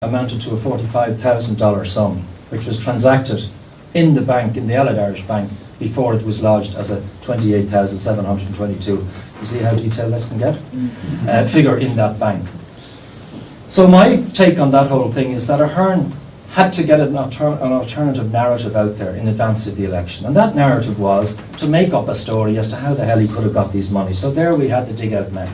amounted to a $45,000 sum, which was transacted in the bank, in the Allied Irish Bank, before it was lodged as a 28,722. You see how detailed that can get? Figure in that bank. So my take on that whole thing is that Ahern had to get an alternative narrative out there in advance of the election. And that narrative was to make up a story as to how the hell he could have got these money. So there we had the dig-out men.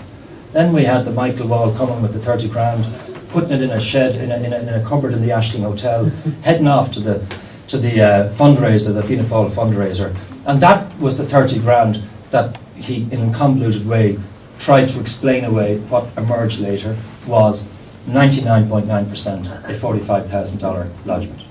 Then we had the Michael Wall coming with the 30 grand, putting it in a shed, in a cupboard in the Ashling Hotel, heading off to the fundraiser, the Fianna Fáil fundraiser. And that was the 30 grand that he, in a convoluted way, tried to explain away what emerged later was 99.9% a $45,000 lodgement.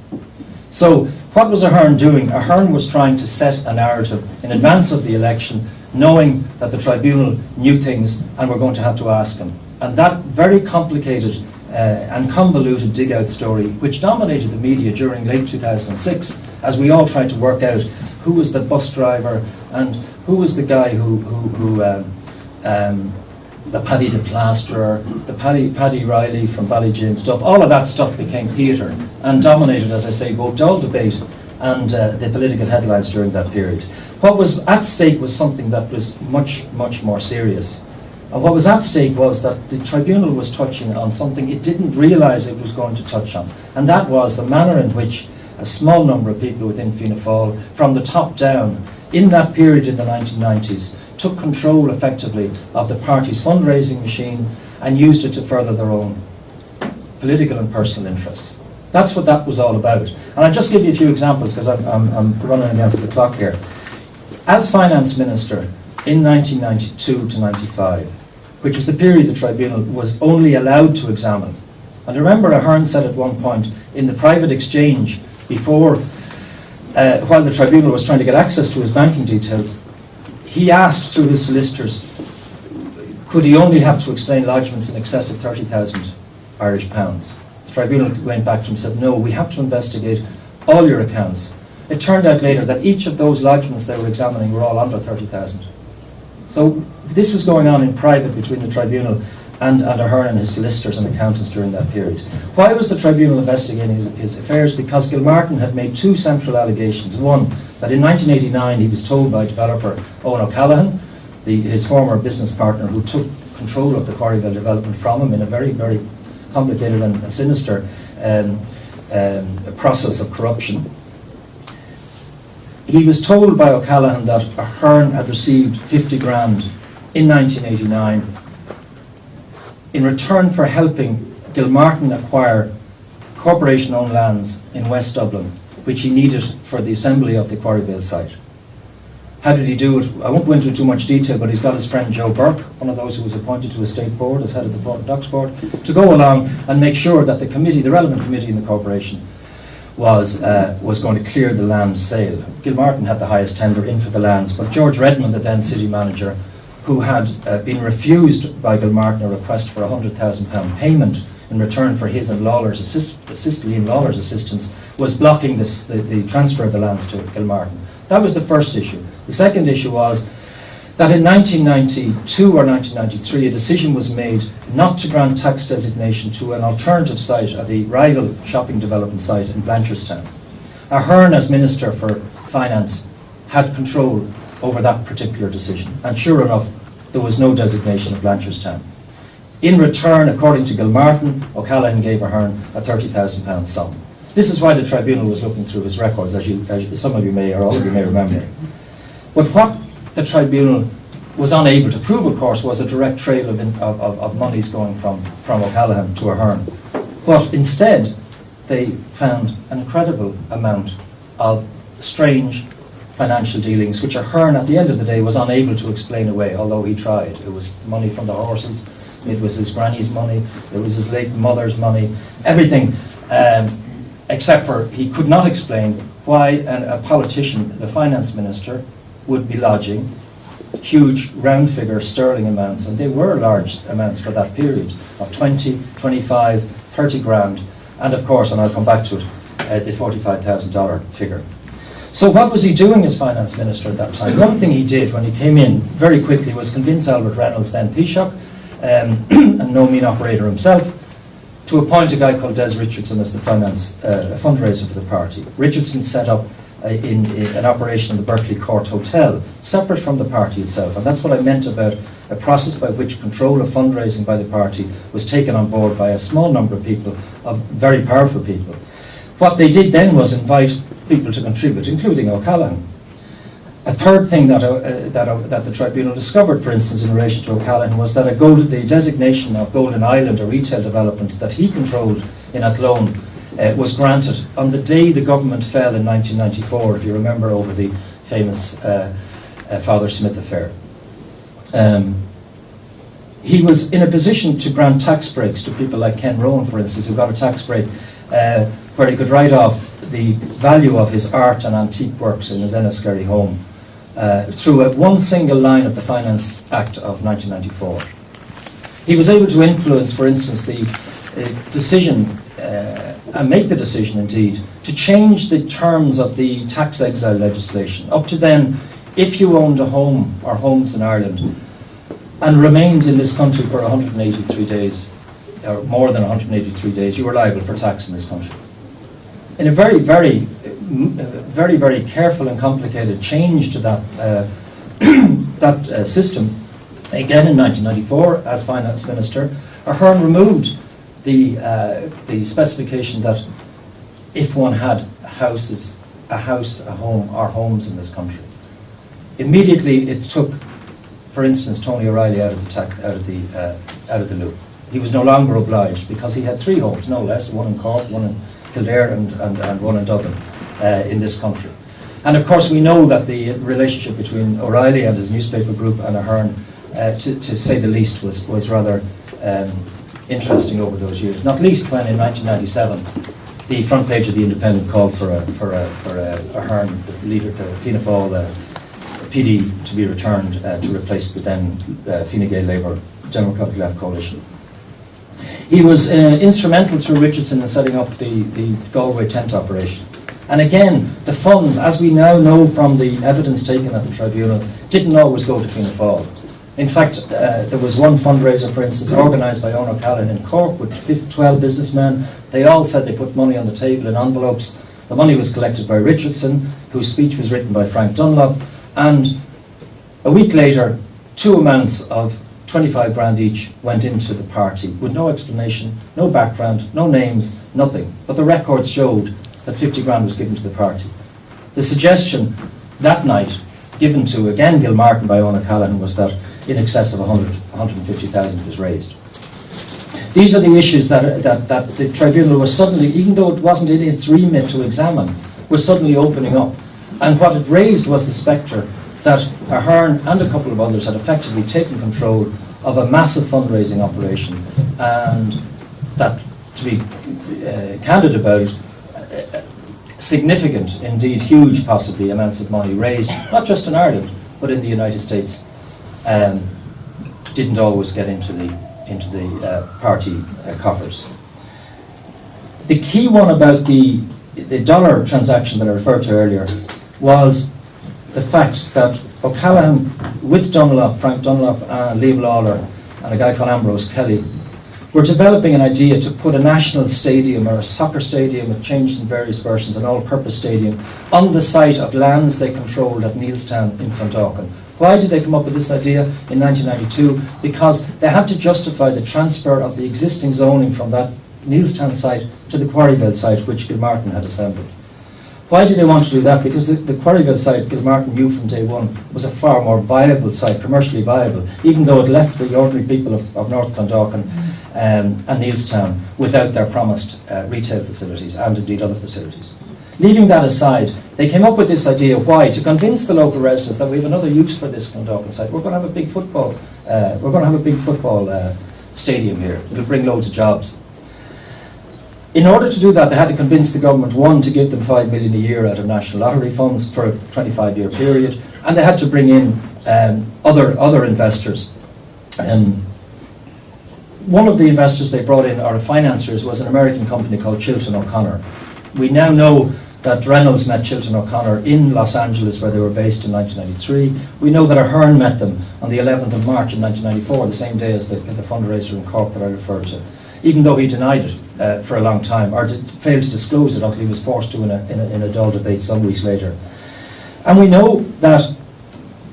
So what was Ahern doing? Ahern was trying to set a narrative in advance of the election, knowing that the tribunal knew things and were going to have to ask him. And that very complicated and convoluted dig-out story, which dominated the media during late 2006, as we all tried to work out who was the bus driver and who was the guy the Paddy the Plasterer, the Paddy Riley from Ballygym stuff, all of that stuff became theatre and dominated, as I say, both Dáil debate and the political headlines during that period. What was at stake was something that was much, much more serious. And what was at stake was that the tribunal was touching on something it didn't realise it was going to touch on. And that was the manner in which a small number of people within Fianna Fáil, from the top down, in that period in the 1990s, took control effectively of the party's fundraising machine and used it to further their own political and personal interests. That's what that was all about. And I'll just give you a few examples because I'm running against the clock here. As Finance Minister in 1992 to 95, which was the period the tribunal was only allowed to examine. And remember, Ahern said at one point in the private exchange before, while the tribunal was trying to get access to his banking details, he asked through his solicitors, could he only have to explain lodgements in excess of 30,000 Irish pounds? The tribunal went back to him and said, no, we have to investigate all your accounts. It turned out later that each of those lodgements they were examining were all under 30,000. So this was going on in private between the tribunal and Ahern and his solicitors and accountants during that period. Why was the tribunal investigating his affairs? Because Gilmartin had made two central allegations. One, that in 1989 he was told by developer Owen O'Callaghan, his former business partner who took control of the Quarryville development from him in a very, very complicated and sinister process of corruption. He was told by O'Callaghan that Ahern had received 50 grand in 1989 in return for helping Gilmartin acquire corporation-owned lands in West Dublin, which he needed for the assembly of the Quarryville site. How did he do it? I won't go into too much detail, but he's got his friend Joe Burke, one of those who was appointed to a state board as head of the Port and Docks Board, to go along and make sure that the committee, the relevant committee in the corporation, was going to clear the land sale. Gilmartin had the highest tender in for the lands, but George Redmond, the then city manager, who had been refused by Gilmartin a request for a £100,000 payment in return for his and Liam Lawler's assistance, was blocking the transfer of the lands to Gilmartin. That was the first issue. The second issue was that in 1992 or 1993 a decision was made not to grant tax designation to an alternative site at the rival shopping development site in Blanchardstown. Ahern, as Minister for Finance, had control over that particular decision, and sure enough there was no designation of Blanchardstown. In return, according to Gilmartin, O'Callaghan gave Ahern a £30,000 sum. This is why the tribunal was looking through his records, as some of you may, or all of you may remember. But what the tribunal was unable to prove, of course, was a direct trail of monies going from O'Callaghan to Ahern. But instead, they found an incredible amount of strange financial dealings, which Ahern, at the end of the day, was unable to explain away, although he tried. It was money from the horses, it was his granny's money, it was his late mother's money, everything, except for he could not explain why a politician, the finance minister, would be lodging huge round figure sterling amounts, and they were large amounts for that period, of 20, 25, 30 grand, and of course, and I'll come back to it, the $45,000 figure. So what was he doing as finance minister at that time? One thing he did when he came in very quickly was convince Albert Reynolds, then Taoiseach, and no mean operator himself, to appoint a guy called Des Richardson as the fundraiser for the party. Richardson set up in an operation in the Berkeley Court Hotel, separate from the party itself. And that's what I meant about a process by which control of fundraising by the party was taken on board by a small number of people, of very powerful people. What they did then was invite people to contribute, including O'Callaghan. A third thing that the tribunal discovered, for instance, in relation to O'Callaghan, was that the designation of Golden Island, a retail development that he controlled in Athlone, was granted on the day the government fell in 1994, if you remember, over the famous Father Smith affair. He was in a position to grant tax breaks to people like Ken Rowan, for instance, who got a tax break where he could write off the value of his art and antique works in his Enniskerry home through one single line of the Finance Act of 1994. He was able to influence, for instance, the decision, and make the decision indeed, to change the terms of the tax exile legislation. Up to then, if you owned a home or homes in Ireland and remained in this country for 183 days, or more than 183 days, you were liable for tax in this country. In a very, very careful and complicated change to that system, again in 1994, as Finance Minister, Ahern removed the specification that if one had a house, a home, or homes in this country. Immediately, it took, for instance, Tony O'Reilly out of the loop. He was no longer obliged because he had 3 homes, no less, one in Cork, one in Kildare, and one in Dublin, in this country. And of course, we know that the relationship between O'Reilly and his newspaper group and Ahern, to say the least, was rather interesting over those years. Not least when in 1997, the front page of the Independent called for Ahern, the leader, the Fianna Fáil PD, to be returned to replace the then Fine Gael Labour Democratic Left coalition. He was instrumental through Richardson in setting up the Galway tent operation. And again, the funds, as we now know from the evidence taken at the tribunal, didn't always go to Fianna Fáil. In fact, there was one fundraiser, for instance, organised by Eoin O'Callaghan in Cork with 12 businessmen. They all said they put money on the table in envelopes. The money was collected by Richardson, whose speech was written by Frank Dunlop, and a week later, 2 amounts of 25 grand each went into the party with no explanation, no background, no names, nothing. But the records showed that 50 grand was given to the party. The suggestion that night, given to, again, Gilmartin by Eoin O'Callaghan, was that in excess of 150,000 was raised. These are the issues that the tribunal was suddenly, even though it wasn't in its remit to examine, was suddenly opening up. And what it raised was the spectre that Ahern and a couple of others had effectively taken control of a massive fundraising operation, and that, to be candid about it, significant, indeed huge possibly, amounts of money raised, not just in Ireland, but in the United States, didn't always get into the party coffers. The key one about the dollar transaction that I referred to earlier was the fact that O'Callaghan, with Dunlop, Frank Dunlop, Liam Lawler, and a guy called Ambrose Kelly, were developing an idea to put a national stadium or a soccer stadium, it changed in various versions, an all-purpose stadium, on the site of lands they controlled at Neilstown in Clondalkin. Why did they come up with this idea in 1992? Because they had to justify the transfer of the existing zoning from that Neilstown site to the Quarryville site, which Gilmartin had assembled. Why did they want to do that? Because the Quarryville site, Gilmartin knew from day one, was a far more viable site, commercially viable, even though it left the ordinary people of North Clondalkin and Neilstown without their promised retail facilities and indeed other facilities. Leaving that aside, they came up with this idea. Why? To convince the local residents that we have another use for this Clondalkin site. We're going to have a big football. Stadium here. It'll bring loads of jobs. In order to do that, they had to convince the government, one, to give them $5 million a year out of national lottery funds for a 25-year period, and they had to bring in other investors. One of the investors they brought in, or financiers, was an American company called Chilton O'Connor. We now know that Reynolds met Chilton O'Connor in Los Angeles, where they were based in 1993. We know that Ahern met them on the 11th of March in 1994, the same day as the fundraiser in Cork that I referred to, even though he denied it. for a long time, or failed to disclose it until he was forced to in a Dáil debate some weeks later. And we know that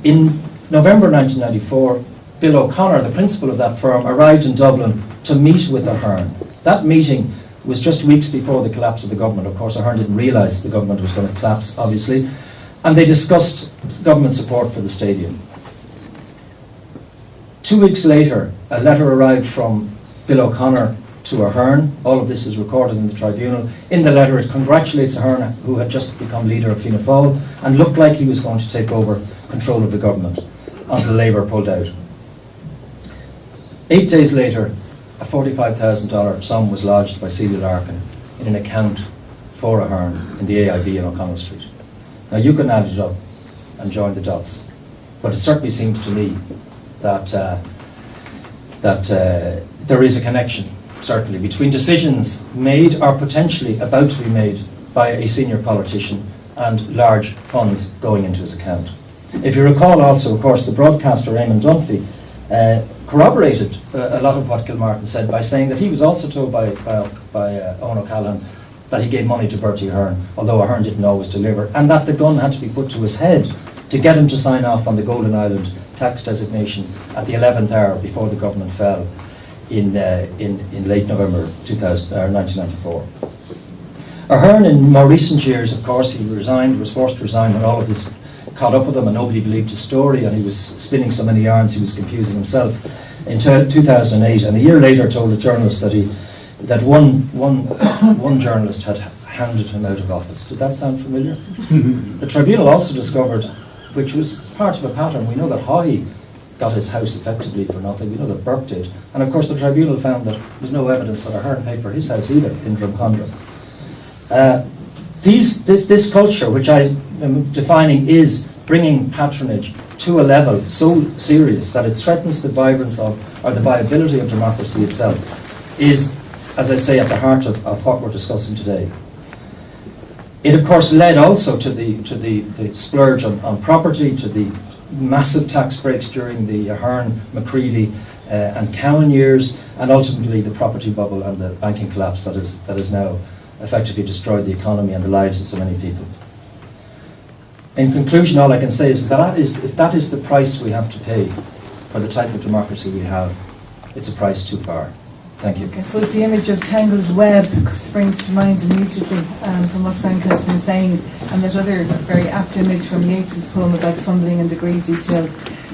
in November 1994, Bill O'Connor, the principal of that firm, arrived in Dublin to meet with Ahern. That meeting was just weeks before the collapse of the government. Of course, Ahern didn't realise the government was going to collapse, obviously. And they discussed government support for the stadium. 2 weeks later, a letter arrived from Bill O'Connor to Ahern. All of this is recorded in the tribunal. In the letter, it congratulates Ahern, who had just become leader of Fianna Fáil, and looked like he was going to take over control of the government until Labour pulled out. 8 days later, a $45,000 sum was lodged by Celia Larkin in an account for Ahern in the AIB in O'Connell Street. Now you can add it up and join the dots, but it certainly seems to me that there is a connection, certainly, between decisions made or potentially about to be made by a senior politician and large funds going into his account. If you recall also, of course, the broadcaster Eamon Dunphy corroborated a lot of what Gilmartin said by saying that he was also told by Eoin O'Callaghan that he gave money to Bertie Ahern, although Ahern didn't always deliver, and that the gun had to be put to his head to get him to sign off on the Golden Island tax designation at the 11th hour before the government fell in late November 1994. Ahern, in more recent years, of course, he resigned, was forced to resign when all of this caught up with him and nobody believed his story, and he was spinning so many yarns he was confusing himself, in 2008, and a year later told a journalist that one journalist had hounded him out of office. Did that sound familiar? The tribunal also discovered, which was part of a pattern, we know that Haughey got his house effectively for nothing, we know that Burke did, and of course the tribunal found that there was no evidence that Ahern paid for his house either in Drumcondra. This culture, which I am defining, is bringing patronage to a level so serious that it threatens the vibrance of, or the viability of democracy itself, is, as I say, at the heart of what we're discussing today. It of course led also to the splurge on property, to the massive tax breaks during the Ahern, McCreevy and Cowan years, and ultimately the property bubble and the banking collapse that has now effectively destroyed the economy and the lives of so many people. In conclusion, all I can say is that if that is the price we have to pay for the type of democracy we have, it's a price too far. Thank you. I suppose the image of tangled web springs to mind immediately from what Frank has been saying, and that other very apt image from Yeats's poem about fumbling in the greasy till.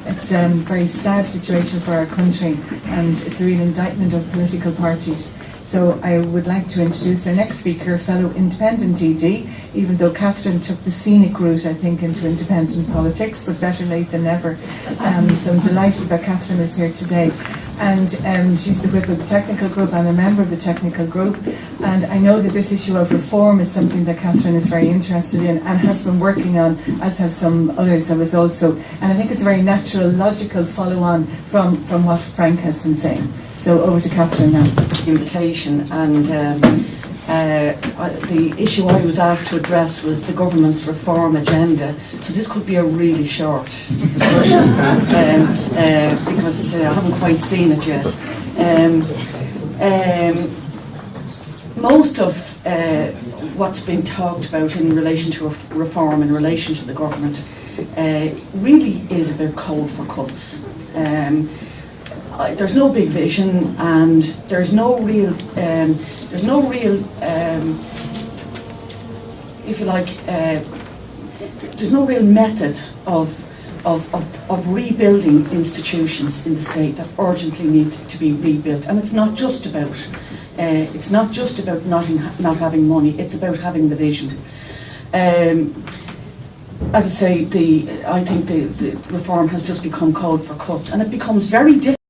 It's a very sad situation for our country, and it's a real indictment of political parties. So I would like to introduce our next speaker, a fellow independent ED, even though Catherine took the scenic route, I think, into independent politics, but better late than never. So I'm delighted that Catherine is here today. And she's the whip of the technical group. I'm a member of the technical group, and I know that this issue of reform is something that Catherine is very interested in and has been working on, as have some others of us also. And I think it's a very natural, logical follow-on from what Frank has been saying. So over to Catherine now. Invitation, and the issue I was asked to address was the government's reform agenda. So this could be a really short discussion because I haven't quite seen it yet. Most of what's been talked about in relation to reform, in relation to the government, really is about code for cuts. There's no big vision, and there's no real, if you like, there's no real method of rebuilding institutions in the state that urgently need to be rebuilt. And it's not just about not having money. It's about having the vision. As I say, I think the reform has just become code for cuts, and it becomes very difficult